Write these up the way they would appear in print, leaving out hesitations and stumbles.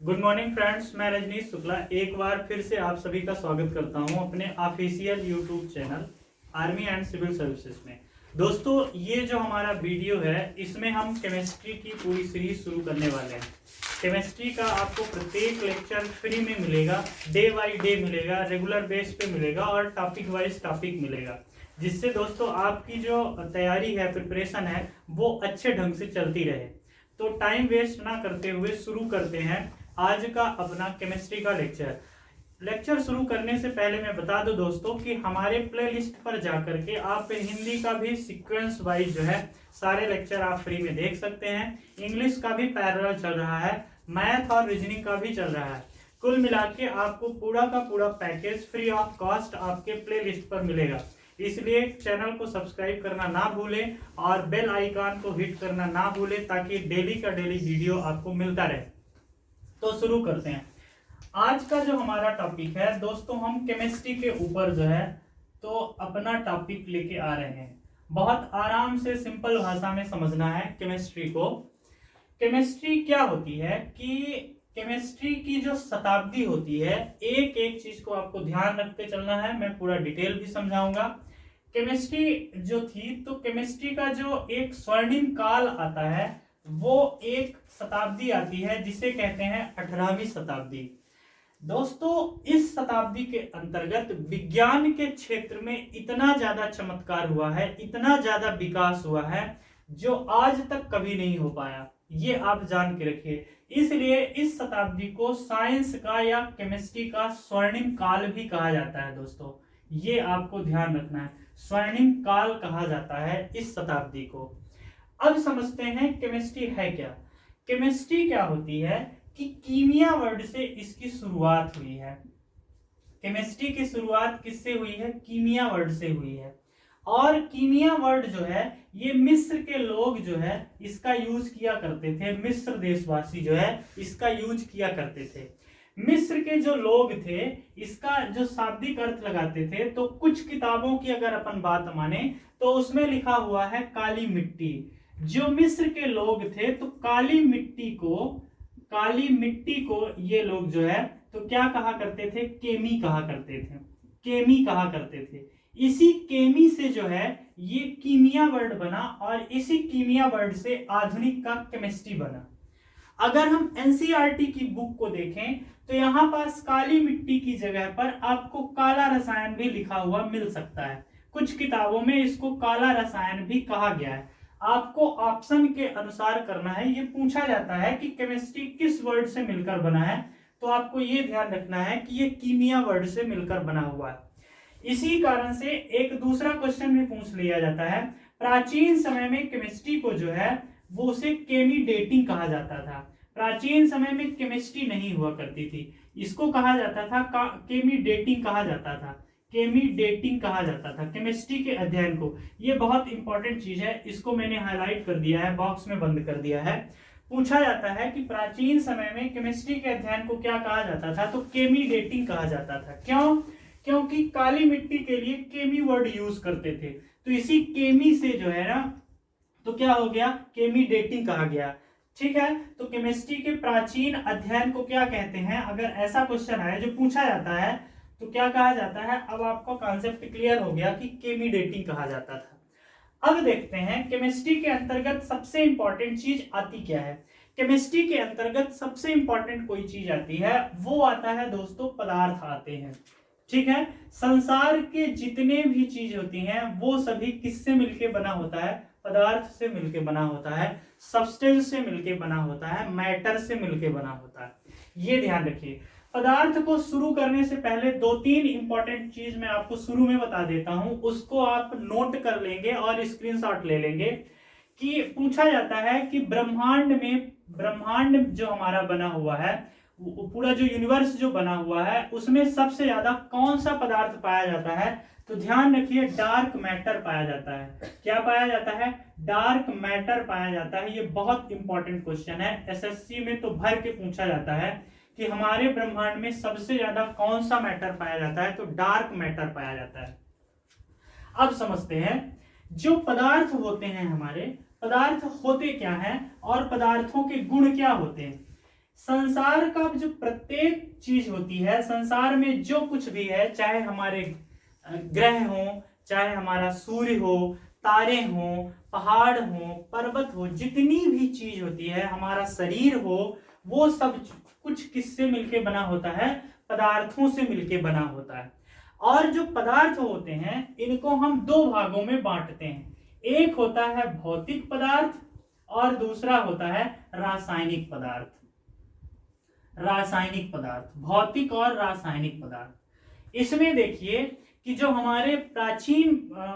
Good morning friends, मैं रजनीश शुक्ला एक बार फिर से आप सभी का स्वागत करता हूं अपने official YouTube channel army and civil services में। दोस्तों, ये जो हमारा वीडियो है इसमें हम केमिस्ट्री की पूरी सीरीज शुरू करने वाले हैं। केमिस्ट्री का आपको प्रत्येक लेक्चर फ्री में मिलेगा, डे बाई डे मिलेगा, रेगुलर बेस पे मिलेगा और टॉपिक वाइज टॉपिक मिलेगा, जिससे दोस्तों आपकी जो तैयारी है, प्रिपरेशन है, वो अच्छे ढंग से चलती रहे। तो टाइम वेस्ट ना करते हुए शुरू करते हैं आज का अपना केमिस्ट्री का लेक्चर शुरू करने से पहले मैं बता दूं दोस्तों कि हमारे प्लेलिस्ट पर जाकर के आप हिंदी का भी सीक्वेंस वाइज जो है सारे लेक्चर आप फ्री में देख सकते हैं। इंग्लिश का भी पैरेलल चल रहा है, मैथ और रीजनिंग का भी चल रहा है। कुल मिला के आपको पूरा का पूरा पैकेज फ्री ऑफ कॉस्ट आपके प्लेलिस्ट पर मिलेगा। इसलिए चैनल को सब्सक्राइब करना ना भूलें और बेल आइकन को हिट करना ना भूलें ताकि डेली का डेली वीडियो आपको मिलता रहे। तो शुरू करते हैं। आज का जो हमारा टॉपिक है दोस्तों, हम केमिस्ट्री के ऊपर जो है तो अपना टॉपिक लेके आ रहे हैं। बहुत आराम से सिंपल भाषा में समझना है केमिस्ट्री को। केमिस्ट्री क्या होती है कि केमिस्ट्री की जो शताब्दी होती है, एक एक चीज को आपको ध्यान रखते चलना है। मैं पूरा डिटेल भी समझाऊंगा। केमिस्ट्री जो थी, तो केमिस्ट्री का जो एक स्वर्णिम काल आता है वो एक शताब्दी आती है जिसे कहते हैं 18वीं शताब्दी। दोस्तों, इस शताब्दी के अंतर्गत विज्ञान के क्षेत्र में इतना ज्यादा चमत्कार हुआ है, इतना ज्यादा विकास हुआ है जो आज तक कभी नहीं हो पाया। ये आप जान के रखिए। इसलिए इस शताब्दी को साइंस का या केमिस्ट्री का स्वर्णिम काल भी कहा जाता है। दोस्तों, ये आपको ध्यान रखना है, स्वर्णिम काल कहा जाता है इस शताब्दी को। अब समझते हैं केमिस्ट्री है क्या। केमिस्ट्री क्या होती है कि कीमिया वर्ड से इसकी शुरुआत हुई है। केमिस्ट्री की शुरुआत किससे हुई है? कीमिया वर्ड से हुई है। और कीमिया वर्ड जो है ये मिस्र के लोग जो है इसका यूज किया करते थे। मिस्र देशवासी जो है इसका यूज किया करते थे। मिस्र के जो लोग थे इसका जो शाब्दिक अर्थ लगाते थे, तो कुछ किताबों की अगर अपन बात माने तो उसमें लिखा हुआ है काली मिट्टी। जो मिस्र के लोग थे तो काली मिट्टी को ये लोग जो है तो क्या कहा करते थे? केमी कहा करते थे। केमी कहा करते थे। इसी केमी से जो है ये कीमिया वर्ड बना और इसी कीमिया वर्ड से आधुनिक का केमिस्ट्री बना। अगर हम एनसीईआरटी की बुक को देखें तो यहां पास काली मिट्टी की जगह पर आपको काला रसायन भी लिखा हुआ मिल सकता है। कुछ किताबों में इसको काला रसायन भी कहा गया है। आपको ऑप्शन के अनुसार करना है। ये पूछा जाता है कि केमिस्ट्री किस वर्ड से मिलकर बना है, तो आपको ये ध्यान रखना है कि ये कीमिया वर्ड से मिलकर बना हुआ है। इसी कारण से एक दूसरा क्वेश्चन भी पूछ लिया जाता है। प्राचीन समय में केमिस्ट्री को जो है वो उसे केमी डेटिंग कहा जाता था। प्राचीन समय में केमिस्ट्री नहीं हुआ करती थी, इसको कहा जाता था केमी डेटिंग कहा जाता था। केमी डेटिंग कहा जाता था केमिस्ट्री के अध्ययन को। ये बहुत इंपॉर्टेंट चीज है, इसको मैंने हाईलाइट कर दिया है, बॉक्स में बंद कर दिया है। पूछा जाता है कि प्राचीन समय में केमिस्ट्री के अध्ययन को क्या कहा जाता था, तो केमी डेटिंग कहा जाता था। क्यों? क्योंकि काली मिट्टी के लिए केमी वर्ड यूज करते थे, तो इसी केमी से जो है ना तो क्या हो गया? केमी डेटिंग कहा गया। ठीक है, तो केमिस्ट्री के प्राचीन अध्ययन को क्या कहते हैं? अगर ऐसा क्वेश्चन है जो पूछा जाता है तो क्या कहा जाता है? अब आपको कॉन्सेप्ट क्लियर हो गया कि केमी डेटिंग कहा जाता था। अब देखते हैं केमिस्ट्री के अंतर्गत सबसे इंपॉर्टेंट चीज आती क्या है। केमिस्ट्री के अंतर्गत सबसे इंपॉर्टेंट कोई चीज आती है, वो आता है दोस्तों पदार्थ आते हैं। ठीक है, संसार के जितने भी चीज होती हैं वो सभी किससे मिलके बना होता है? पदार्थ से मिलके बना होता है, सब्सटेंस से मिलके बना होता है, मैटर से मिलके बना होता है। ये ध्यान रखिए। पदार्थ को शुरू करने से पहले दो तीन इंपॉर्टेंट चीज मैं आपको शुरू में बता देता हूं, उसको आप नोट कर लेंगे और स्क्रीनशॉट ले लेंगे। कि पूछा जाता है कि ब्रह्मांड जो हमारा बना हुआ है, पूरा जो यूनिवर्स जो बना हुआ है, उसमें सबसे ज्यादा कौन सा पदार्थ पाया जाता है? तो ध्यान रखिए, डार्क मैटर पाया जाता है। क्या पाया जाता है? डार्क मैटर पाया जाता है। ये बहुत इंपॉर्टेंट क्वेश्चन है, एसएससी में तो भर के पूछा जाता है कि हमारे ब्रह्मांड में सबसे ज्यादा कौन सा मैटर पाया जाता है, तो डार्क मैटर पाया जाता है। अब समझते हैं जो पदार्थ होते हैं हमारे, पदार्थ होते क्या हैं और पदार्थों के गुण क्या होते हैं। संसार का जो प्रत्येक चीज होती है, संसार में जो कुछ भी है, चाहे हमारे ग्रह हो, चाहे हमारा सूर्य हो, तारे हो, पहाड़ हो, पर्वत हो, जितनी भी चीज होती है, हमारा शरीर हो, वो सब कुछ किससे मिलके बना होता है? पदार्थों से मिलके बना होता है। और जो पदार्थ होते हैं इनको हम दो भागों में बांटते हैं। एक होता है भौतिक पदार्थ और दूसरा होता है रासायनिक पदार्थ। रासायनिक पदार्थ, भौतिक और रासायनिक पदार्थ। इसमें देखिए कि जो हमारे प्राचीन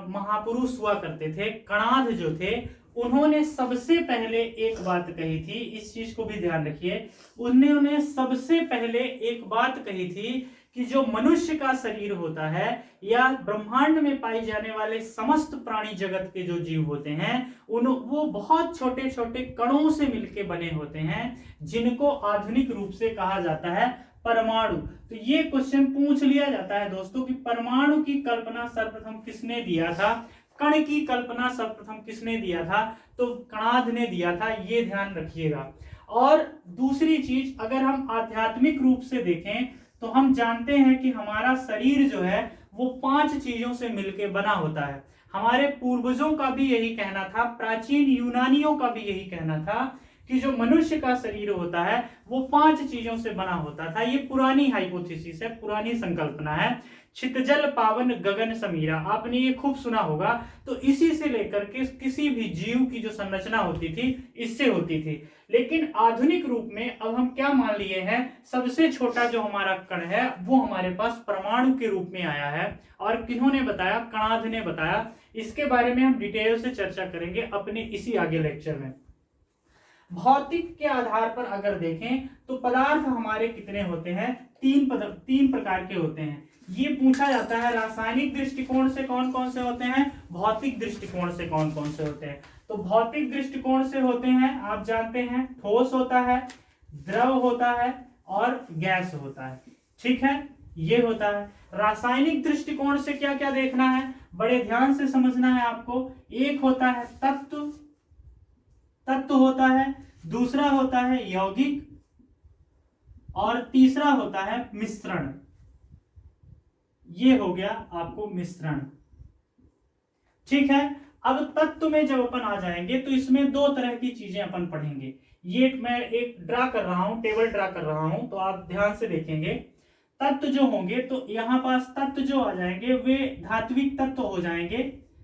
महापुरुष हुआ करते थे, कणाद जो थे, उन्होंने सबसे पहले एक बात कही थी, इस चीज को भी ध्यान रखिए। उन्होंने सबसे पहले एक बात कही थी कि जो मनुष्य का शरीर होता है या ब्रह्मांड में पाई जाने वाले समस्त प्राणी जगत के जो जीव होते हैं, वो बहुत छोटे छोटे कणों से मिलके बने होते हैं, जिनको आधुनिक रूप से कहा जाता है परमाणु। तो ये क्वेश्चन पूछ लिया जाता है दोस्तों कि परमाणु की कल्पना सर्वप्रथम किसने दिया था? कण की कल्पना सर्वप्रथम किसने दिया था? तो कणाद ने दिया था, ये ध्यान रखिएगा। और दूसरी चीज, अगर हम आध्यात्मिक रूप से देखें तो हम जानते हैं कि हमारा शरीर जो है वो 5 चीजों से मिलकर बना होता है। हमारे पूर्वजों का भी यही कहना था, प्राचीन यूनानियों का भी यही कहना था कि जो मनुष्य का शरीर होता है वो 5 चीजों से बना होता था। ये पुरानी हाइपोथेसिस है, पुरानी संकल्पना है। छितजल पावन गगन समीरा, आपने ये खूब सुना होगा। तो इसी से लेकर के किसी भी जीव की जो संरचना होती थी इससे होती थी। लेकिन आधुनिक रूप में अब हम क्या मान लिए हैं? सबसे छोटा जो हमारा कण है वो हमारे पास परमाणु के रूप में आया है। और किन्होंने बताया? कणाद ने बताया। इसके बारे में हम डिटेल से चर्चा करेंगे अपने इसी आगे लेक्चर में। भौतिक के आधार पर अगर देखें तो पदार्थ हमारे कितने होते हैं? तीन प्रकार के होते हैं। ये पूछा जाता है रासायनिक दृष्टिकोण से कौन कौन से होते हैं, भौतिक दृष्टिकोण से कौन कौन से होते हैं। तो भौतिक दृष्टिकोण से होते हैं, आप जानते हैं, ठोस होता है, द्रव होता है और गैस होता है। ठीक है, ये होता है। रासायनिक दृष्टिकोण से क्या क्या देखना है, बड़े ध्यान से समझना है आपको। एक होता है तत्व, तत्व होता है, दूसरा होता है यौगिक और तीसरा होता है मिश्रण। ये हो गया आपको मिश्रण। ठीक है, अब तत्व में जब अपन आ जाएंगे तो इसमें दो तरह की चीजें अपन पढ़ेंगे। ये मैं एक ड्रा कर रहा हूं, टेबल ड्रा कर रहा हूं, तो आप ध्यान से देखेंगे। तत्व जो होंगे तो यहां पास तत्व जो आ जाएंगे वे धात्विक तत्व हो जाएंगे,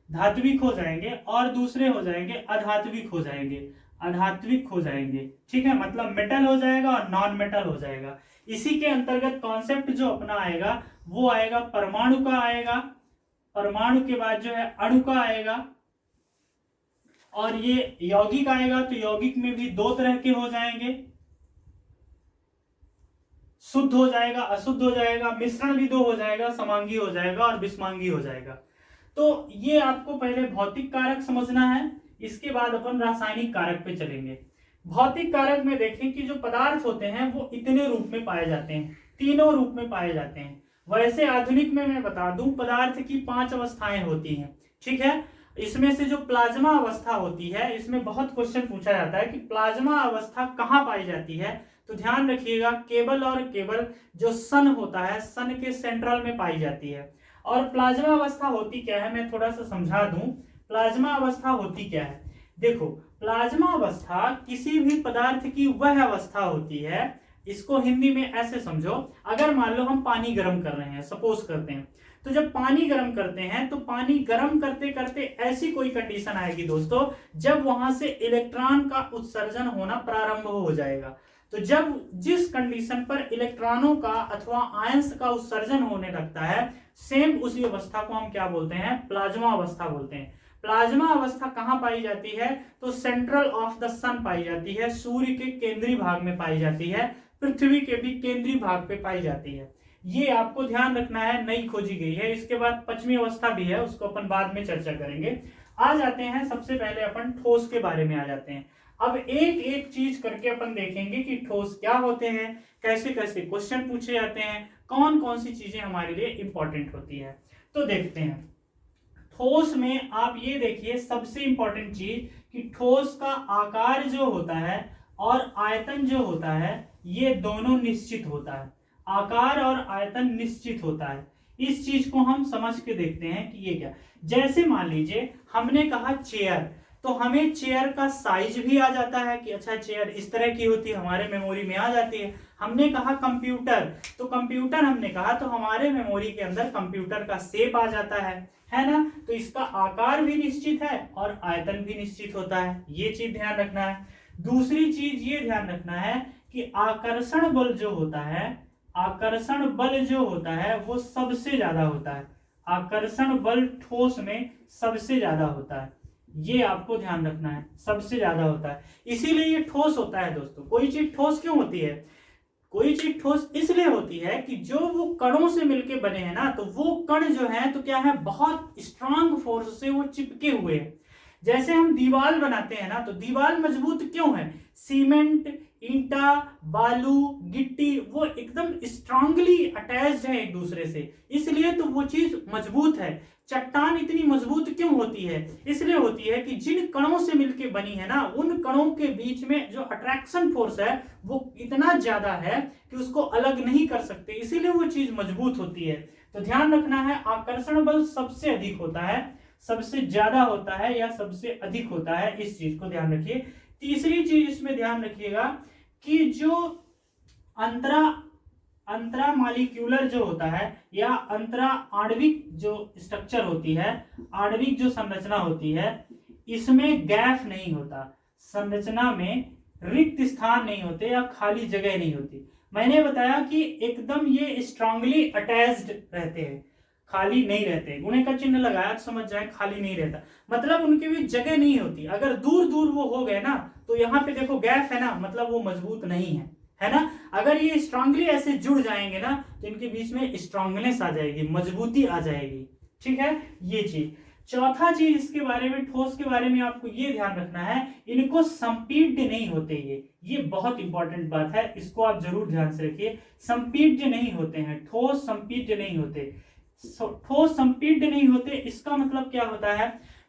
धात्विक हो जाएंगे, और दूसरे हो जाएंगे अधात्विक हो जाएंगे, अधात्विक हो जाएंगे। ठीक है, मतलब मेटल हो जाएगा और नॉन मेटल हो जाएगा। इसी के अंतर्गत कॉन्सेप्ट जो अपना आएगा वो आएगा परमाणु का आएगा, परमाणु के बाद जो है अणु का आएगा, और ये यौगिक आएगा। तो यौगिक में भी दो तरह के हो जाएंगे, शुद्ध हो जाएगा, अशुद्ध हो जाएगा, मिश्रण भी दो हो जाएगा, समांगी हो जाएगा और विषमांगी हो जाएगा। तो ये आपको पहले भौतिक कारक समझना है, इसके बाद अपन रासायनिक कारक पे चलेंगे। भौतिक कारक में देखें कि जो पदार्थ होते हैं वो इतने रूप में पाए जाते हैं, तीनों रूप में पाए जाते हैं। वैसे आधुनिक में मैं बता दूं पदार्थ की 5 अवस्थाएं होती हैं। ठीक है, इसमें से जो प्लाज्मा अवस्था होती है, इसमें बहुत क्वेश्चन पूछा जाता है कि प्लाज्मा अवस्था कहाँ पाई जाती है। तो ध्यान रखिएगा, केवल और केवल जो सन होता है, सन के सेंट्रल में पाई जाती है। और प्लाज्मा अवस्था होती क्या है, मैं थोड़ा सा समझा दूं। प्लाज्मा अवस्था होती क्या है, देखो, प्लाज्मा अवस्था किसी भी पदार्थ की वह अवस्था होती है, इसको हिंदी में ऐसे समझो, अगर मान लो हम पानी गर्म कर रहे हैं, सपोज करते हैं, तो जब पानी गर्म करते हैं तो पानी गर्म करते करते ऐसी कोई कंडीशन आएगी दोस्तों जब वहां से इलेक्ट्रॉन का उत्सर्जन होना प्रारंभ हो जाएगा। तो जब जिस कंडीशन पर इलेक्ट्रॉनों का अथवा आयंस का उत्सर्जन होने लगता है, सेम उसी अवस्था को हम क्या बोलते हैं, प्लाज्मा अवस्था बोलते हैं। प्लाज्मा अवस्था कहां पाई जाती है, तो सेंट्रल ऑफ द सन पाई जाती है, सूर्य के केंद्रीय भाग में पाई जाती है, पृथ्वी के भी केंद्रीय भाग पे पाई जाती है। ये आपको ध्यान रखना है, नई खोजी गई है। इसके बाद पश्चिमी अवस्था भी है, उसको अपन बाद में चर्चा करेंगे। आ जाते हैं, सबसे पहले अपन ठोस के बारे में आ जाते हैं। अब एक एक चीज करके अपन देखेंगे कि ठोस क्या होते हैं, कैसे कैसे क्वेश्चन पूछे जाते हैं, कौन कौन सी चीजें हमारे लिए इंपॉर्टेंट होती है। तो देखते हैं ठोस में, आप ये देखिए सबसे इंपॉर्टेंट चीज कि ठोस का आकार जो होता है और आयतन जो होता है ये दोनों निश्चित होता है, आकार और आयतन निश्चित होता है। इस चीज को हम समझ के देखते हैं कि ये क्या। जैसे मान लीजिए हमने कहा चेयर, तो हमें चेयर का साइज भी आ जाता है कि अच्छा चेयर इस तरह की होती है, हमारे मेमोरी में आ जाती है। हमने कहा कंप्यूटर, तो कंप्यूटर हमने कहा तो हमारे मेमोरी के अंदर कंप्यूटर का शेप आ जाता है ना। तो इसका आकार भी निश्चित है और आयतन भी निश्चित होता है, ये चीज ध्यान रखना है। दूसरी चीज ये ध्यान रखना है कि आकर्षण बल जो होता है, आकर्षण बल जो होता है वो सबसे ज्यादा होता है। आकर्षण बल ठोस में सबसे ज्यादा होता है, ये आपको ध्यान रखना है, सबसे ज्यादा होता है। इसीलिए ये ठोस होता है दोस्तों। कोई चीज ठोस क्यों होती है? कोई चीज ठोस इसलिए होती है कि जो वो कणों से मिलके बने हैं ना, तो वो कण जो है तो क्या है, बहुत स्ट्रांग फोर्स से वो चिपके हुए हैं। जैसे हम दीवार बनाते हैं ना, तो दीवार मजबूत क्यों है? सीमेंट, ईंटा, बालू, गिट्टी वो एकदम स्ट्रांगली अटैच्ड है एक दूसरे से, इसलिए तो वो चीज मजबूत है। चट्टान इतनी मजबूत क्यों होती है? इसलिए होती है कि जिन कणों से मिलके बनी है ना, उन कणों के बीच में जो अट्रैक्शन फोर्स है वो इतना ज्यादा है कि उसको अलग नहीं कर सकते, इसीलिए वो चीज मजबूत होती है। तो ध्यान रखना है, आकर्षण बल सबसे अधिक होता है, सबसे ज्यादा होता है या सबसे अधिक होता है, इस चीज को ध्यान रखिए। तीसरी चीज इसमें ध्यान रखिएगा कि जो अंतरा मॉलिक्यूलर जो होता है या अंतरा आणविक जो स्ट्रक्चर होती है, आणविक जो संरचना होती है, इसमें गैप नहीं होता, संरचना में रिक्त स्थान नहीं होते या खाली जगह नहीं होती। मैंने बताया कि एकदम ये स्ट्रांगली अटैच्ड रहते हैं, खाली नहीं रहते। गुणे का चिन्ह लगाया तो समझ जाए, खाली नहीं रहता मतलब उनके भी जगह नहीं होती। अगर दूर दूर वो हो गए ना, तो यहाँ पे देखो गैप है ना, मतलब वो मजबूत नहीं है ना। अगर ये स्ट्रांगली ऐसे जुड़ जाएंगे ना, तो इनके बीच में स्ट्रांगनेस आ जाएगी, मजबूती आ जाएगी। ठीक है, ये चीज। चौथा चीज इसके बारे में, ठोस के बारे में आपको ये ध्यान रखना है, इनको संपीड्य नहीं होते। ये बहुत इंपॉर्टेंट बात है, इसको आप जरूर ध्यान से रखिए। संपीड्य नहीं होते हैं, ठोस संपीड्य नहीं होते। ठोस संपीड्य नहीं होते इसका मतलब क्या होता है?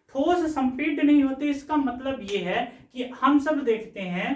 ठोस संपीड्य नहीं होते इसका मतलब ये है कि हम सब देखते हैं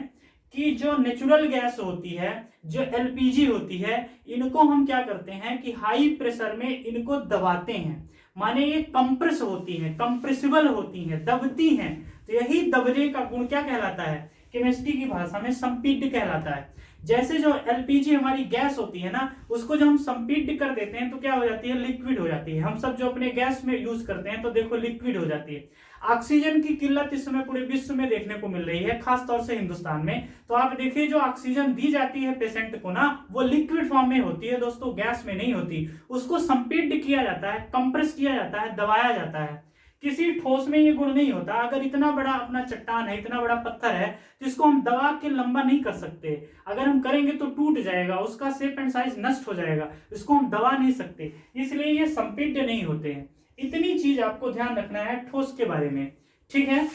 कि जो नेचुरल गैस होती है, जो एलपीजी होती है, इनको हम क्या करते हैं कि हाई प्रेशर में इनको दबाते हैं, माने ये कंप्रेस होती हैं, कंप्रेसिबल होती हैं, दबती हैं। तो यही दबने का गुण क्या कहलाता है? केमिस्ट्री की भाषा में संपीड्य कहलाता है। जैसे जो एलपीजी हमारी गैस होती है ना, उसको जब हम संपीड्य कर देते हैं तो क्या हो जाती है? लिक्विड हो जाती है। हम सब जो अपने गैस में यूज करते हैं तो देखो लिक्विड हो जाती है। ऑक्सीजन की किल्लत इस समय पूरे विश्व में देखने को मिल रही है, खास तौर से हिंदुस्तान में। तो आप देखिए जो ऑक्सीजन दी जाती है पेशेंट को ना, वो लिक्विड फॉर्म में होती है दोस्तों, गैस में नहीं होती। उसको संपीड्य किया जाता है, कंप्रेस किया जाता है, दबाया जाता है। किसी ठोस में ये गुण नहीं होता। अगर इतना बड़ा अपना चट्टान है, इतना बड़ा पत्थर है, तो इसको हम दबा के लंबा नहीं कर सकते। अगर हम करेंगे तो टूट जाएगा, उसका शेप एंड साइज नष्ट हो जाएगा, इसको हम दबा नहीं सकते, इसलिए ये संपीड्य नहीं होते हैं। इतनी चीज आपको ध्यान रखना है ठोस के बारे में। ठीक है,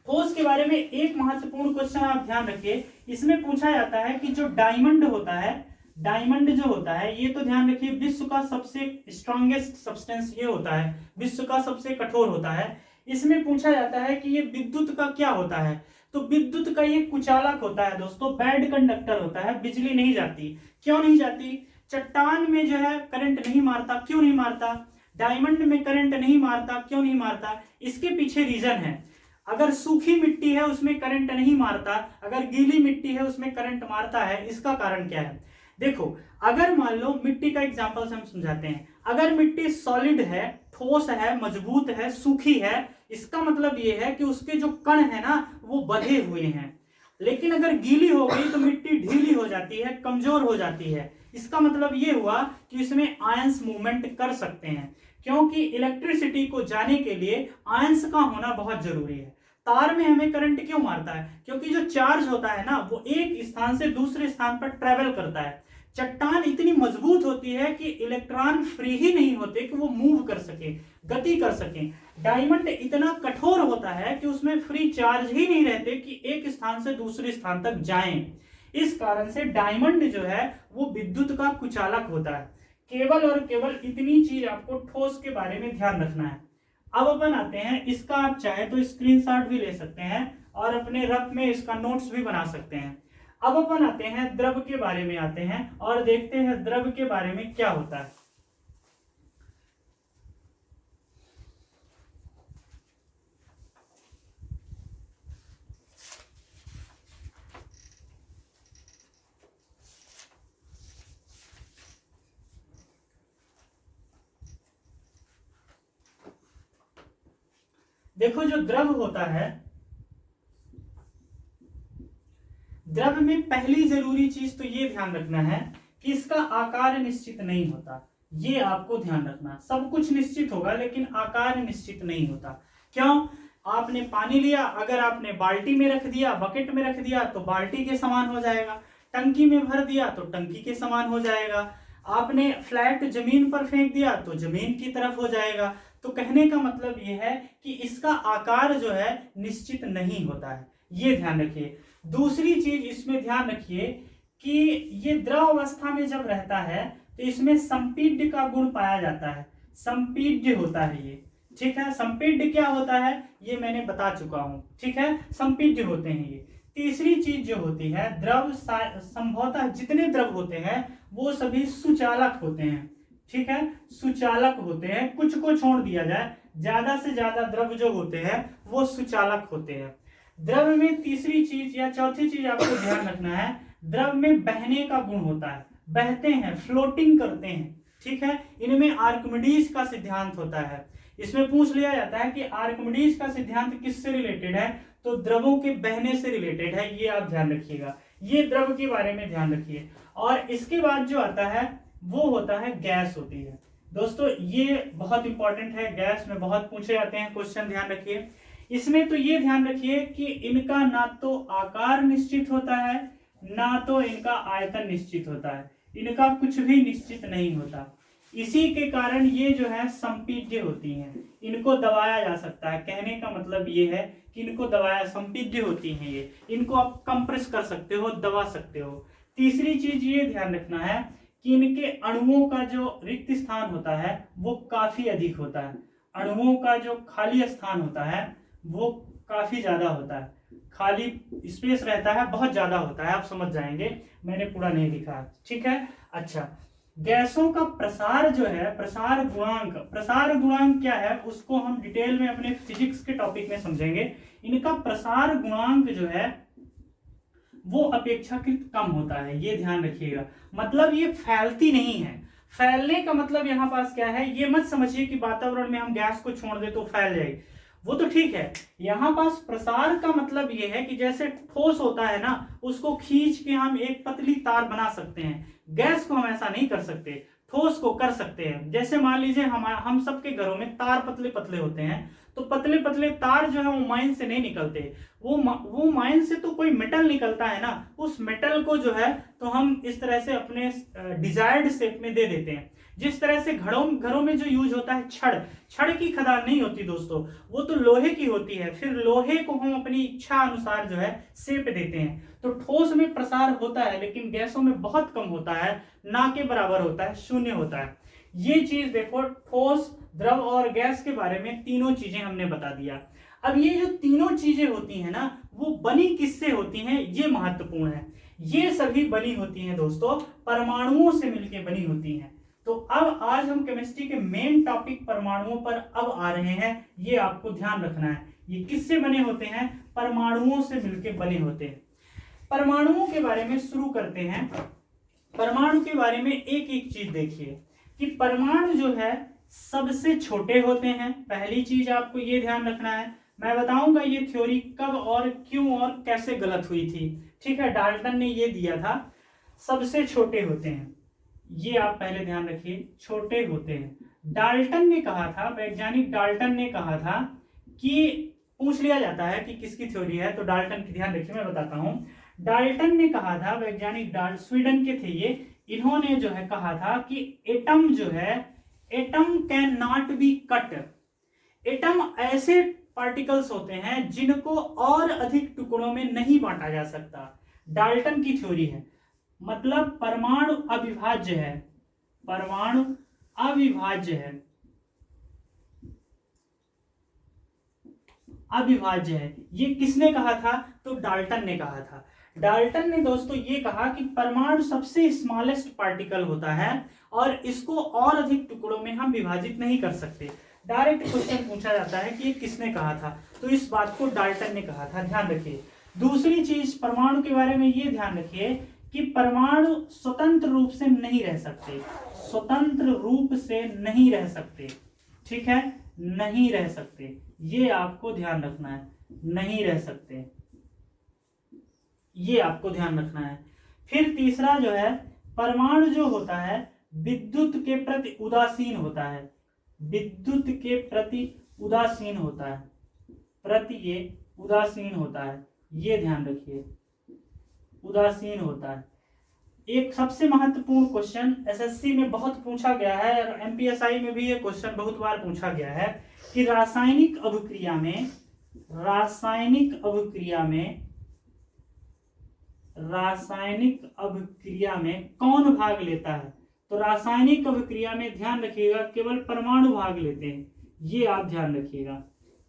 ठोस के बारे में एक महत्वपूर्ण क्वेश्चन आप ध्यान रखिए। इसमें पूछा जाता है कि जो डायमंड होता है, डायमंड जो होता है, ये तो ध्यान रखिए विश्व का सबसे स्ट्रॉन्गेस्ट सब्सटेंस ये होता है, विश्व का सबसे कठोर होता है। इसमें पूछा जाता है कि ये विद्युत का क्या होता है? तो विद्युत का ये कुचालक होता है दोस्तों, बैड कंडक्टर होता है। बिजली नहीं जाती। क्यों नहीं जाती? चट्टान में जो है करंट नहीं मारता। क्यों नहीं मारता? डायमंड में करंट नहीं मारता। क्यों नहीं मारता? इसके पीछे रीजन है। अगर सूखी मिट्टी है उसमें करंट नहीं मारता, अगर गीली मिट्टी है उसमें करंट मारता है, इसका कारण क्या है? देखो, अगर मान लो मिट्टी का एग्जांपल से हम समझाते हैं। अगर मिट्टी सॉलिड है, ठोस है, मजबूत है, सूखी है, इसका मतलब ये है कि उसके जो कण है ना वो बंधे हुए हैं। लेकिन अगर गीली हो गई तो मिट्टी ढीली हो जाती है, कमजोर हो जाती है। इसका मतलब ये हुआ कि इसमें आयंस मूवमेंट कर सकते हैं, क्योंकि इलेक्ट्रिसिटी को जाने के लिए आयंस का होना बहुत जरूरी है। तार में हमें करंट क्यों मारता है? क्योंकि जो चार्ज होता है ना, वो एक स्थान से दूसरे स्थान पर ट्रेवल करता है। चट्टान इतनी मजबूत होती है कि इलेक्ट्रॉन फ्री ही नहीं होते कि वो मूव कर सके, गति कर सके। डायमंड इतना कठोर होता है कि उसमें फ्री चार्ज ही नहीं रहते कि एक स्थान से दूसरे स्थान तक जाएं। इस कारण से डायमंड जो है वो विद्युत का कुचालक होता है। केवल और केवल इतनी चीज आपको ठोस के बारे में ध्यान रखना है। अब अपन आते हैं, इसका आप चाहे तो स्क्रीनशॉट भी ले सकते हैं और अपने रफ में इसका नोट्स भी बना सकते हैं। अब अपन आते हैं द्रव के बारे में आते हैं और देखते हैं द्रव के बारे में क्या होता है। देखो जो द्रव होता है, द्रव में पहली जरूरी चीज तो ये ध्यान रखना है कि इसका आकार निश्चित नहीं होता। ये आपको ध्यान रखना, सब कुछ निश्चित होगा लेकिन आकार निश्चित नहीं होता। क्यों? आपने पानी लिया, अगर आपने बाल्टी में रख दिया, बकेट में रख दिया तो बाल्टी के समान हो जाएगा, टंकी में भर दिया तो टंकी के समान हो जाएगा, आपने फ्लैट जमीन पर फेंक दिया तो जमीन की तरफ हो जाएगा। तो कहने का मतलब यह है कि इसका आकार जो है निश्चित नहीं होता है, ये ध्यान रखिए। दूसरी चीज इसमें ध्यान रखिए कि ये द्रव अवस्था में जब रहता है तो इसमें संपीड्य का गुण पाया जाता है, संपीड्य होता है ये, ठीक है। संपीड्य क्या होता है ये मैंने बता चुका हूं, ठीक है, संपीड्य होते हैं ये। तीसरी चीज जो होती है, द्रव संभवतः जितने द्रव होते हैं वो सभी सुचालक होते हैं, ठीक है, सुचालक होते हैं। कुछ को छोड़ दिया जाए, ज्यादा से ज्यादा द्रव जो होते हैं वो सुचालक होते हैं। द्रव में तीसरी चीज या चौथी चीज आपको ध्यान रखना है, द्रव में बहने का गुण होता है, बहते हैं, फ्लोटिंग करते हैं, ठीक है। इनमें आर्किमिडीज का सिद्धांत होता है। इसमें पूछ लिया जाता है कि आर्किमिडीज का सिद्धांत किससे रिलेटेड है, तो द्रवों के बहने से रिलेटेड है, ये आप ध्यान रखिएगा। ये द्रव के बारे में ध्यान रखिए। और इसके बाद जो आता है वो होता है गैस होती है। दोस्तों ये बहुत इंपॉर्टेंट है, गैस में बहुत पूछे जाते हैं क्वेश्चन, ध्यान रखिए। इसमें तो ये ध्यान रखिए कि इनका ना तो आकार निश्चित होता है ना तो इनका आयतन निश्चित होता है, इनका कुछ भी निश्चित नहीं होता। इसी के कारण ये जो है संपीड्य होती हैं, इनको दबाया जा सकता है। कहने का मतलब ये है कि इनको दबाया, संपीड्य होती हैं ये, इनको आप कंप्रेस कर सकते हो, दबा सकते हो। तीसरी चीज ये ध्यान रखना है कि इनके अणुओं का जो रिक्त स्थान होता है वो काफी अधिक होता है, अणुओं का जो खाली स्थान होता है वो काफी ज्यादा होता है, खाली स्पेस रहता है बहुत ज्यादा होता है, आप समझ जाएंगे, मैंने पूरा नहीं लिखा, ठीक है। अच्छा, गैसों का प्रसार जो है, प्रसार गुणांक, प्रसार गुणांक क्या है उसको हम डिटेल में अपने फिजिक्स के टॉपिक में समझेंगे। इनका प्रसार गुणांक जो है वो अपेक्षाकृत कम होता है, ये ध्यान रखिएगा। मतलब ये फैलती नहीं है। फैलने का मतलब यहाँ पास क्या है, ये मत समझिए कि वातावरण में हम गैस को छोड़ दे तो फैल जाएगी, वो तो ठीक है। यहाँ पास प्रसार का मतलब ये है कि जैसे ठोस होता है ना, उसको खींच के हम एक पतली तार बना सकते हैं, गैस को हम ऐसा नहीं कर सकते, ठोस को कर सकते हैं। जैसे मान लीजिए हम सबके घरों में तार पतले पतले होते हैं, तो पतले पतले तार जो है वो माइन से नहीं निकलते, वो माइन से तो कोई मेटल निकलता है ना, उस मेटल को जो है तो हम इस तरह से अपने डिजायर्ड शेप में दे देते हैं। जिस तरह से घरों में जो यूज होता है छड़, छड़ की खदान नहीं होती दोस्तों, वो तो लोहे की होती है, फिर लोहे को हम अपनी इच्छा अनुसार जो है शेप देते हैं। तो ठोस में प्रसार होता है लेकिन गैसों में बहुत कम होता है, ना के बराबर होता है, शून्य होता है। ये चीज देखो, ठोस, द्रव और गैस के बारे में तीनों चीजें हमने बता दिया। अब ये जो तीनों चीजें होती हैं ना, वो बनी किससे होती हैं, ये महत्वपूर्ण है। ये सभी बनी होती हैं दोस्तों परमाणुओं से मिलकर बनी होती हैं। तो अब आज हम केमिस्ट्री के मेन टॉपिक परमाणुओं पर अब आ रहे हैं, ये आपको ध्यान रखना है। ये किससे बने होते हैं, परमाणुओं से मिलकर बने होते हैं। परमाणुओं के बारे में शुरू करते हैं। परमाणु के बारे में एक एक चीज देखिए कि परमाणु जो है सबसे छोटे होते हैं। पहली चीज आपको ये ध्यान रखना है, मैं बताऊंगा ये थ्योरी कब और क्यों और कैसे गलत हुई थी, ठीक है। डाल्टन ने ये दिया था, सबसे छोटे होते हैं, ये आप पहले ध्यान रखिए, छोटे होते हैं। डाल्टन ने कहा था, वैज्ञानिक डाल्टन ने कहा था कि, पूछ लिया जाता है कि किसकी थ्योरी है, तो डाल्टन की ध्यान रखिए, मैं बताता हूं। डाल्टन ने कहा था, वैज्ञानिक स्वीडन के थे ये, इन्होंने जो है कहा था कि एटम जो है, atom can not be cut. Atom ऐसे पार्टिकल्स होते हैं जिनको और अधिक टुकड़ों में नहीं बांटा जा सकता, डाल्टन की थ्योरी है। मतलब परमाणु अविभाज्य है, परमाणु अविभाज्य है। अविभाज्य है। ये किसने कहा था? तो डाल्टन ने कहा था। डाल्टन ने दोस्तों ये कहा कि परमाणु सबसे स्मॉलेस्ट पार्टिकल होता है और इसको और अधिक टुकड़ों में हम विभाजित नहीं कर सकते। डायरेक्ट क्वेश्चन पूछा जाता है कि ये किसने कहा था, तो इस बात को डाल्टन ने कहा था, ध्यान रखिए। दूसरी चीज परमाणु के बारे में ये ध्यान रखिए कि परमाणु स्वतंत्र रूप से नहीं रह सकते, स्वतंत्र रूप से नहीं रह सकते, ठीक है, नहीं रह सकते, ये आपको ध्यान रखना है, नहीं रह सकते, ये आपको ध्यान रखना है। फिर तीसरा जो है, परमाणु जो होता है विद्युत के प्रति उदासीन होता है, विद्युत के प्रति उदासीन होता है, प्रति ये उदासीन होता है, ये ध्यान रखिए, उदासीन होता है। एक सबसे महत्वपूर्ण क्वेश्चन एसएससी में बहुत पूछा गया है और एमपीएसआई में भी ये क्वेश्चन बहुत बार पूछा गया है कि रासायनिक अभिक्रिया में, रासायनिक अभिक्रिया में, रासायनिक अभिक्रिया में कौन भाग लेता है? तो रासायनिक अभिक्रिया में ध्यान रखिएगा केवल परमाणु भाग लेते हैं, ये आप ध्यान रखिएगा,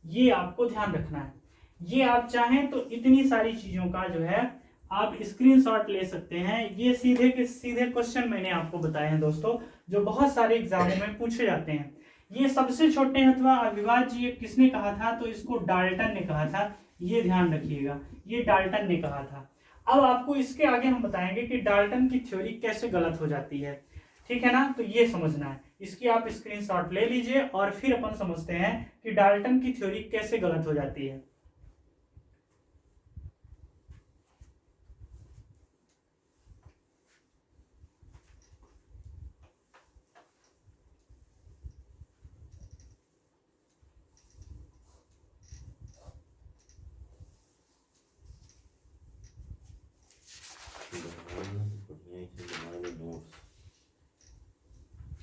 ये आपको ध्यान रखना है। ये आप चाहें तो इतनी सारी चीजों का जो है आप स्क्रीनशॉट ले सकते हैं। ये सीधे के सीधे क्वेश्चन मैंने आपको बताए हैं दोस्तों, जो बहुत सारे एग्जामों में पूछे जाते हैं। ये सबसे छोटे अथवा अविभाज्य ये किसने कहा था? तो इसको डाल्टन ने कहा था, ये ध्यान रखिएगा, ये डाल्टन ने कहा था। अब आपको इसके आगे हम बताएंगे कि डाल्टन की थ्योरी कैसे गलत हो जाती है, ठीक है ना, तो ये समझना है। इसकी आप स्क्रीनशॉट ले लीजिए और फिर अपन समझते हैं कि डाल्टन की थ्योरी कैसे गलत हो जाती है।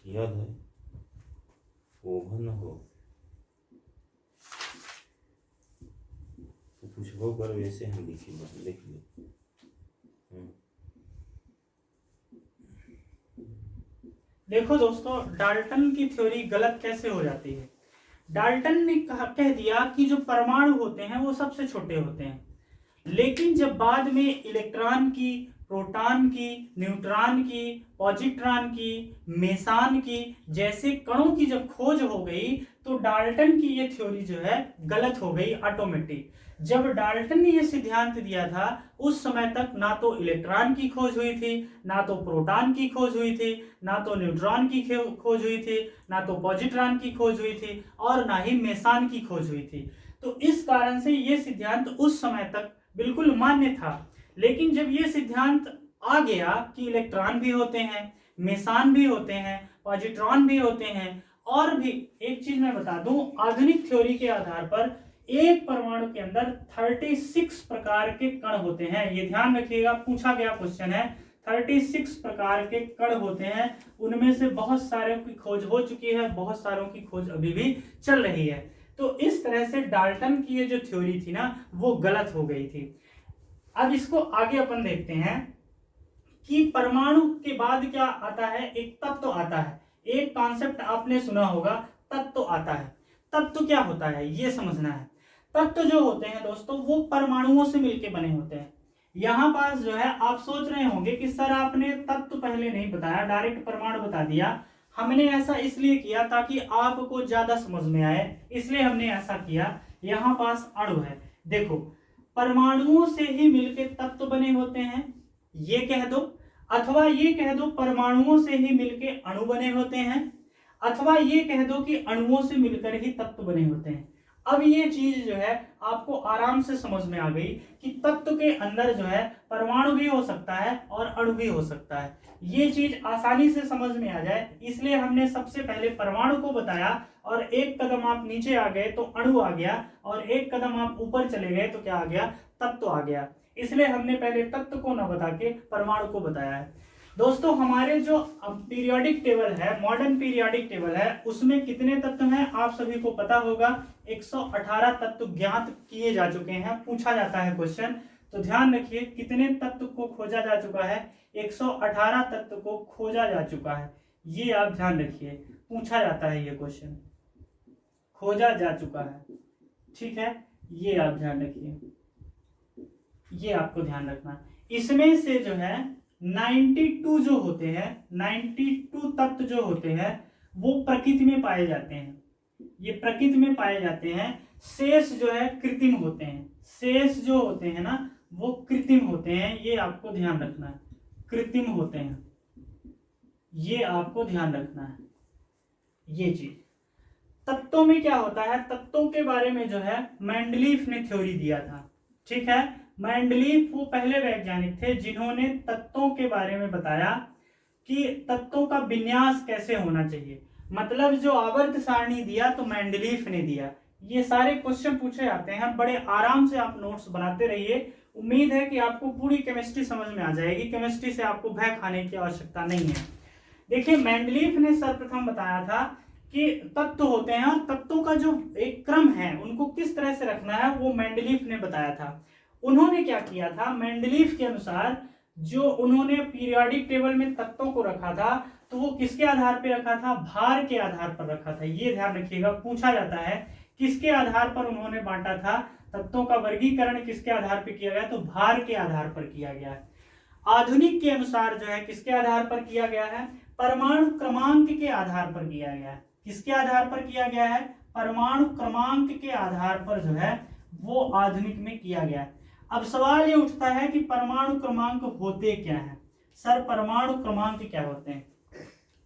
याद है ओभन हो तो कुछ हो कर वैसे हम लिख ले। देखो दोस्तों, डाल्टन की थ्योरी गलत कैसे हो जाती है। डाल्टन ने कह दिया कि जो परमाणु होते हैं वो सबसे छोटे होते हैं, लेकिन जब बाद में इलेक्ट्रॉन की, प्रोटॉन की, न्यूट्रॉन की, पॉजिट्रॉन की, मेसान की जैसे कणों की जब खोज हो गई तो डाल्टन की ये थ्योरी जो है गलत हो गई ऑटोमेटिक। जब डाल्टन ने ये सिद्धांत दिया था उस समय तक ना तो इलेक्ट्रॉन की खोज हुई थी, ना तो प्रोटॉन की खोज हुई थी, ना तो न्यूट्रॉन की खोज हुई थी, ना तो पॉजिट्रॉन की खोज हुई थी और ना ही मेसान की खोज हुई थी। तो इस कारण से ये सिद्धांत उस समय तक बिल्कुल मान्य था। लेकिन जब ये सिद्धांत आ गया कि इलेक्ट्रॉन भी होते हैं, मेसान भी होते हैं, पॉजिट्रॉन भी होते हैं, और भी एक चीज मैं बता दूं, आधुनिक थ्योरी के आधार पर एक परमाणु के अंदर 36 प्रकार के कण होते हैं। ये ध्यान रखिएगा, पूछा गया क्वेश्चन है। 36 प्रकार के कण होते हैं, उनमें से बहुत सारे की खोज हो चुकी है, बहुत सारों की खोज अभी भी चल रही है। तो इस तरह से डाल्टन की ये जो थ्योरी थी ना वो गलत हो गई थी। अब इसको आगे अपन देखते हैं कि परमाणु के बाद क्या आता है, एक तत्व आता है। एक कॉन्सेप्ट आपने सुना होगा, तत्व आता है। तत्व क्या होता है ये समझना है। तत्व जो होते हैं दोस्तों वो परमाणुओं से मिलकर बने होते हैं। यहां पास जो है आप सोच रहे होंगे कि सर आपने तत्व पहले नहीं बताया, डायरेक्ट परमाणु बता दिया। हमने ऐसा इसलिए किया ताकि आपको ज्यादा समझ में आए, इसलिए हमने ऐसा किया। यहां पास अणु है, देखो परमाणुओं से ही मिलकर तत्व बने होते हैं, ये कह दो, अथवा ये कह दो परमाणुओं से ही मिलकर अणु बने होते हैं, अथवा ये कह दो कि अणुओं से मिलकर ही तत्व बने होते हैं। अब ये चीज जो है आपको आराम से समझ में आ गई कि तत्व के अंदर जो है परमाणु भी हो सकता है और अणु भी हो सकता है। ये चीज आसानी से समझ में आ जाए इसलिए हमने सबसे पहले परमाणु को बताया, और एक कदम आप नीचे आ गए तो अणु आ गया, और एक कदम आप ऊपर चले गए तो क्या आ गया, तत्व आ गया। इसलिए हमने पहले तत्व को न बता के परमाणु को बताया है। दोस्तों हमारे जो पीरियोडिक टेबल है, मॉडर्न पीरियोडिक टेबल है, उसमें कितने तत्व हैं आप सभी को पता होगा। 118 तत्व ज्ञात किए जा चुके हैं, पूछा जाता है क्वेश्चन। तो ध्यान रखिए कितने तत्व को खोजा जा चुका है, 118 तत्व को खोजा जा चुका है। ये आप ध्यान रखिए, पूछा जाता है ये क्वेश्चन, खोजा जा चुका है, ठीक है, ये आप ध्यान रखिए, ये आपको ध्यान रखना। इसमें से जो है 92 जो होते हैं, 92 तत्व जो होते हैं वो प्रकृति में पाए जाते हैं, ये प्रकृति में पाए जाते हैं। शेष जो है कृत्रिम होते हैं, शेष जो होते हैं ना वो कृत्रिम होते हैं, ये आपको ध्यान रखना है, कृत्रिम होते हैं, ये आपको ध्यान रखना है। ये चीज तत्वों में क्या होता है, तत्वों के बारे में जो है मेंडलीफ ने थ्योरी दिया था, ठीक है। मेंडलीफ वो पहले वैज्ञानिक थे जिन्होंने तत्वों के बारे में बताया कि तत्वों का विन्यास कैसे होना चाहिए, मतलब जो आवर्त सारणी दिया तो मेंडलीफ ने दिया। ये सारे क्वेश्चन पूछे जाते हैं, बड़े आराम से आप नोट्स बनाते रहिए। उम्मीद है कि आपको पूरी केमिस्ट्री समझ में आ जाएगी, केमिस्ट्री से आपको भय खाने की आवश्यकता नहीं है। देखिए मेंडलीफ ने सर्वप्रथम बताया था कि तत्व होते हैं और तत्वों का जो एक क्रम है उनको किस तरह से रखना है वो मेंडलीफ ने बताया था। उन्होंने क्या किया था, मेंडलीफ के अनुसार जो उन्होंने पीरियोडिक टेबल में तत्वों को रखा था तो वो किसके आधार पर रखा था, भार के आधार पर रखा था। ये ध्यान रखिएगा, पूछा जाता है किसके आधार पर उन्होंने बांटा था, तत्वों का वर्गीकरण किसके आधार पर किया गया, तो भार के आधार पर किया गया है। आधुनिक के अनुसार जो है किसके आधार पर किया गया है, परमाणु क्रमांक के आधार पर किया गया है। किसके आधार पर किया गया है, परमाणु क्रमांक के आधार पर जो है वो आधुनिक में किया गया है। अब सवाल ये उठता है कि परमाणु क्रमांक होते क्या है, सर परमाणु क्रमांक क्या होते हैं,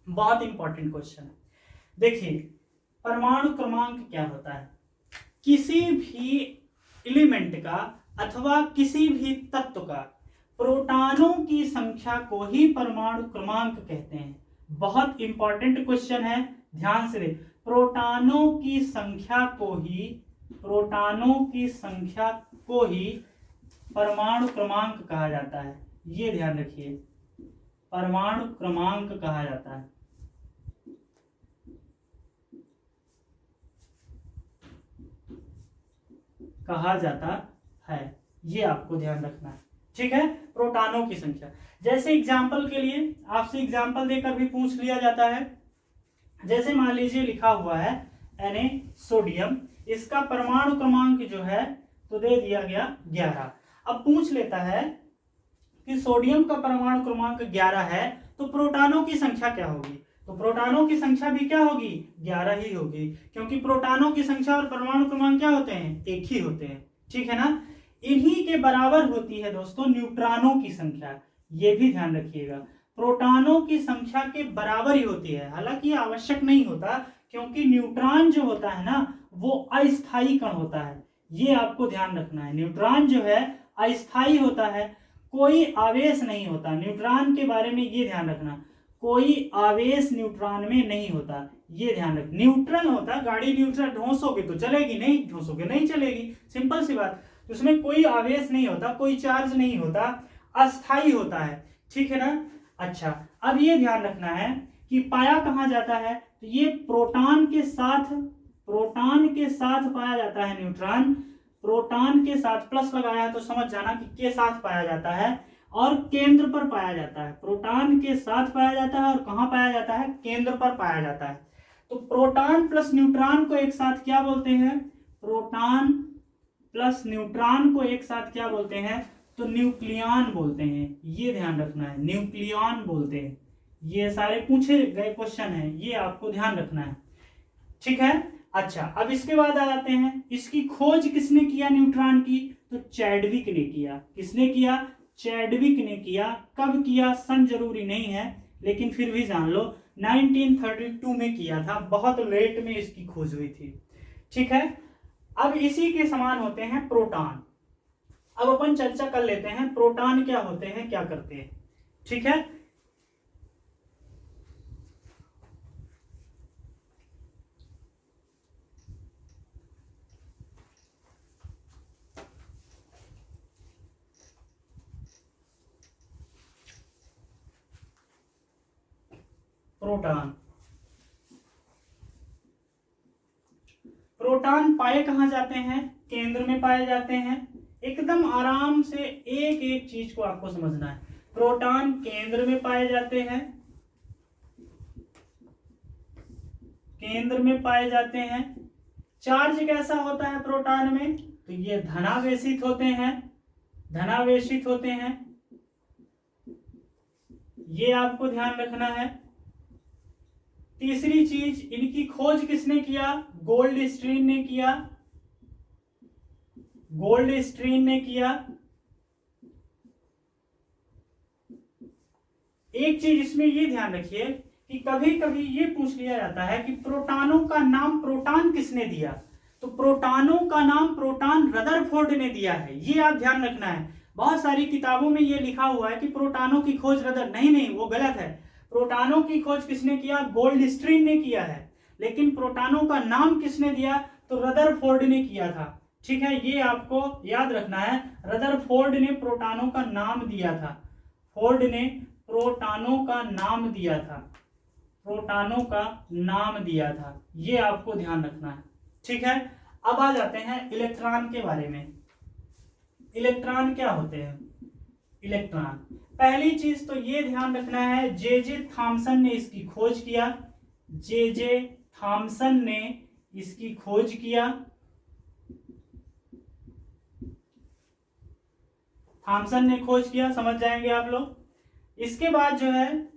बहुत इंपॉर्टेंट क्वेश्चन है। देखिए परमाणु क्रमांक क्या होता है, किसी भी एलिमेंट का अथवा किसी भी तत्व का प्रोटॉनों की संख्या को ही परमाणु क्रमांक कहते हैं। बहुत इंपॉर्टेंट क्वेश्चन है, ध्यान से देख, प्रोटॉनों की संख्या को ही, प्रोटॉनों की संख्या को ही परमाणु क्रमांक कहा जाता है। ये ध्यान रखिए, परमाणु क्रमांक कहा जाता है। कहा जाता है, ये आपको ध्यान रखना है, ठीक है। प्रोटॉनों की संख्या, जैसे एग्जांपल के लिए आपसे एग्जांपल देकर भी पूछ लिया जाता है। जैसे मान लीजिए लिखा हुआ है Na सोडियम, इसका परमाणु क्रमांक जो है तो दे दिया गया 11। अब पूछ लेता है कि सोडियम का परमाणु क्रमांक 11 है तो प्रोटॉनों की संख्या क्या होगी, तो प्रोटॉनों की संख्या भी क्या होगी, 11 ही होगी, क्योंकि प्रोटॉनों की संख्या और परमाणु क्रमांक क्या होते हैं, एक ही होते हैं, ठीक है ना। इन्हीं के बराबर होती है दोस्तों न्यूट्रॉनों की संख्या, ये भी ध्यान रखिएगा, प्रोटॉनों की संख्या के बराबर ही होती है। हालांकि आवश्यक नहीं होता, क्योंकि न्यूट्रॉन जो होता है ना वो अस्थायी कण होता है, ये आपको ध्यान रखना है। न्यूट्रॉन जो है अस्थायी होता है, कोई आवेश नहीं होता। न्यूट्रॉन के बारे में ये ध्यान रखना, कोई आवेश न्यूट्रॉन में नहीं होता, ये ध्यान रख। न्यूट्रल होता है, गाड़ी न्यूट्रल ढोसोगे तो चलेगी, नहीं ढोसोगे नहीं चलेगी, सिंपल सी बात। उसमें कोई आवेश नहीं होता, कोई चार्ज नहीं होता, अस्थायी होता है, ठीक है ना। अच्छा, अब ये ध्यान रखना है कि पाया कहाँ जाता है, तो ये प्रोटॉन के साथ, प्रोटॉन के साथ पाया जाता है न्यूट्रॉन। प्रोटॉन के साथ प्लस लगाया है तो समझ जाना कि के साथ पाया जाता है और केंद्र पर पाया जाता है। प्रोटॉन के साथ पाया जाता है और कहाँ पाया जाता है, केंद्र पर पाया जाता है। तो प्रोटॉन प्लस न्यूट्रॉन को एक साथ क्या बोलते हैं, प्रोटॉन प्लस न्यूट्रॉन को एक साथ क्या बोलते हैं, तो न्यूक्लियॉन बोलते हैं, ये ध्यान रखना है, न्यूक्लियॉन बोलते हैं। ये सारे पूछे गए क्वेश्चन हैं, ये आपको ध्यान रखना है, ठीक है। अच्छा, अब इसके बाद आ जाते हैं, इसकी खोज किसने किया न्यूट्रॉन की, तो चैडविक ने किया। किसने किया, चैडविक ने किया। कब किया, सन जरूरी नहीं है, लेकिन फिर भी जान लो 1932 में किया था, बहुत लेट में इसकी खोज हुई थी, ठीक है। अब इसी के समान होते हैं प्रोटॉन। अब अपन चर्चा कर लेते हैं प्रोटॉन क्या होते हैं, क्या करते हैं, ठीक है। प्रोटॉन, प्रोटॉन पाए कहां जाते हैं, केंद्र में पाए जाते हैं। एकदम आराम से एक एक चीज को आपको समझना है। प्रोटॉन केंद्र में पाए जाते हैं, केंद्र में पाए जाते हैं। चार्ज कैसा होता है प्रोटॉन में, तो ये धनावेशित होते हैं, धनावेशित होते हैं, ये आपको ध्यान रखना है। तीसरी चीज, इनकी खोज किसने किया? गोल्डस्टीन ने किया, गोल्डस्टीन ने किया। एक चीज इसमें ये ध्यान रखिए कि कभी कभी ये पूछ लिया जाता है कि प्रोटॉनों का नाम प्रोटॉन किसने दिया, तो प्रोटॉनों का नाम प्रोटॉन रदरफोर्ड ने दिया है, ये आप ध्यान रखना है। बहुत सारी किताबों में ये लिखा हुआ है कि प्रोटॉनों की खोज नहीं, वो गलत है। प्रोटॉनों की खोज किसने किया? गोल्डस्टीन ने किया है, लेकिन प्रोटॉनों का नाम किसने दिया? तो रदरफोर्ड ने किया था। ठीक है, ये आपको याद रखना है। रदरफोर्ड ने प्रोटॉनों का नाम दिया था, फोर्ड ने प्रोटॉनों का नाम दिया था, प्रोटॉनों का नाम दिया था, ये आपको ध्यान रखना है। ठीक है, अब आ जाते हैं इलेक्ट्रॉन के बारे में। इलेक्ट्रॉन क्या होते हैं? इलेक्ट्रॉन, पहली चीज तो ये ध्यान रखना है, जे थॉमसन ने इसकी खोज किया, जे थॉमसन ने इसकी खोज किया, थॉमसन ने खोज किया, समझ जाएंगे आप लोग। इसके बाद जो है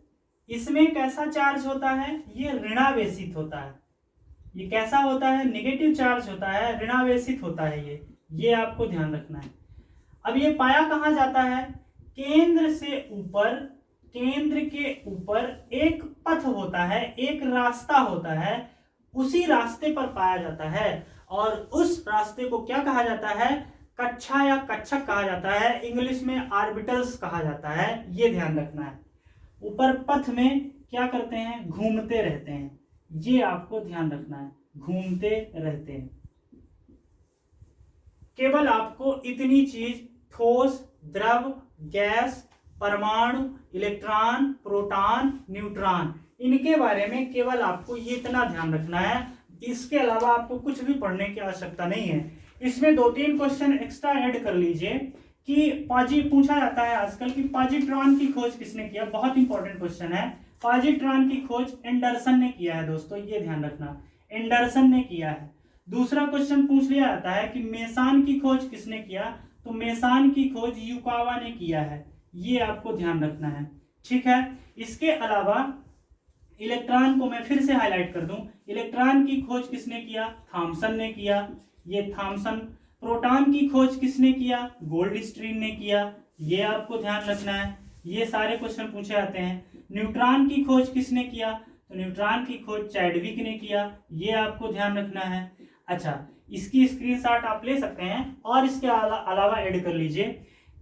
इसमें कैसा चार्ज होता है? ये ऋणावेशित होता है। ये कैसा होता है? नेगेटिव चार्ज होता है, ऋणावेशित होता है ये आपको ध्यान रखना है। अब ये पाया कहां जाता है? केंद्र से ऊपर, केंद्र के ऊपर एक पथ होता है, एक रास्ता होता है, उसी रास्ते पर पाया जाता है और उस रास्ते को क्या कहा जाता है? कक्षा या कक्षक कहा जाता है, इंग्लिश में ऑर्बिटल्स कहा जाता है, ये ध्यान रखना है। ऊपर पथ में क्या करते हैं? घूमते रहते हैं, ये आपको ध्यान रखना है, घूमते रहते हैं। केवल आपको इतनी चीज, ठोस, द्रव, गैस, परमाणु, इलेक्ट्रॉन, प्रोटॉन, न्यूट्रॉन, इनके बारे में केवल आपको ये इतना ध्यान रखना है। इसके अलावा आपको कुछ भी पढ़ने की आवश्यकता नहीं है। इसमें 2-3 क्वेश्चन एक्स्ट्रा ऐड कर लीजिए कि पूछा जाता है आजकल कि पॉजिट्रॉन की खोज किसने किया। बहुत इंपॉर्टेंट क्वेश्चन है। पॉजिट्रॉन की खोज एंडरसन ने किया है दोस्तों, ये ध्यान रखना, एंडरसन ने किया है। दूसरा क्वेश्चन पूछ लिया जाता है कि मेसान की खोज किसने किया, तो मेसान की खोज युकावा ने किया है, ये आपको ध्यान रखना है। ठीक है, इसके अलावा इलेक्ट्रॉन को मैं फिर से हाईलाइट कर दूं, इलेक्ट्रॉन की खोज किसने किया? थॉमसन ने किया, ये थॉमसन। प्रोटॉन की खोज किसने किया? गोल्डस्टीन ने किया, ये आपको ध्यान रखना है। ये सारे क्वेश्चन पूछे जाते हैं। न्यूट्रॉन की खोज किसने किया? तो न्यूट्रॉन की खोज चैडविक ने किया, ये आपको ध्यान रखना है। अच्छा, इसकी स्क्रीनशॉट आप ले सकते हैं और इसके अलावा ऐड कर लीजिए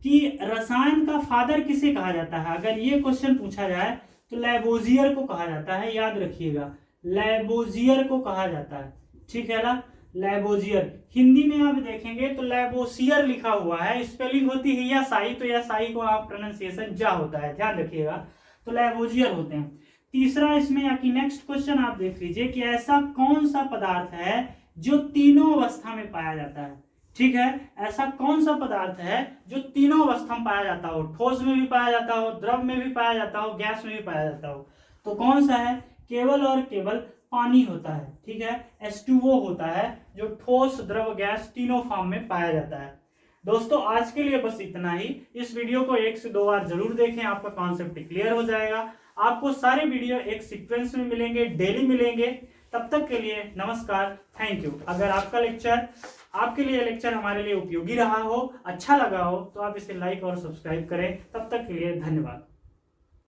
कि रसायन का फादर किसे कहा जाता है। अगर ये क्वेश्चन पूछा जाए तो लैवोजियर को कहा जाता है, याद रखिएगा, लैवोजियर को कहा जाता है। ठीक है ना, लैवोजियर। हिंदी में आप देखेंगे तो लैवोसियर लिखा हुआ है, स्पेलिंग होती है या साई, तो या साई को आप प्रोनाउंसिएशन जा होता है, ध्यान रखिएगा। तो लैवोजियर होते हैं। तीसरा इसमें या कि नेक्स्ट क्वेश्चन आप देख लीजिए कि ऐसा कौन सा पदार्थ है जो तीनों अवस्था में पाया जाता है। ठीक है, ऐसा कौन सा पदार्थ है जो तीनों अवस्था में पाया जाता हो, ठोस में भी पाया जाता हो, द्रव में भी पाया जाता हो, गैस में भी पाया जाता हो, तो कौन सा है? केवल और केवल पानी होता है। ठीक है, H2O होता है जो ठोस, द्रव, गैस तीनों फॉर्म में पाया जाता है। दोस्तों आज के लिए बस इतना ही। इस वीडियो को 1 से 2 बार जरूर देखें, आपका कॉन्सेप्ट क्लियर हो जाएगा। आपको सारे वीडियो एक सीक्वेंस में मिलेंगे, डेली मिलेंगे। तब तक के लिए नमस्कार, थैंक यू। अगर आपके लिए लेक्चर हमारे लिए उपयोगी रहा हो, अच्छा लगा हो, तो आप इसे लाइक और सब्सक्राइब करें। तब तक के लिए धन्यवाद।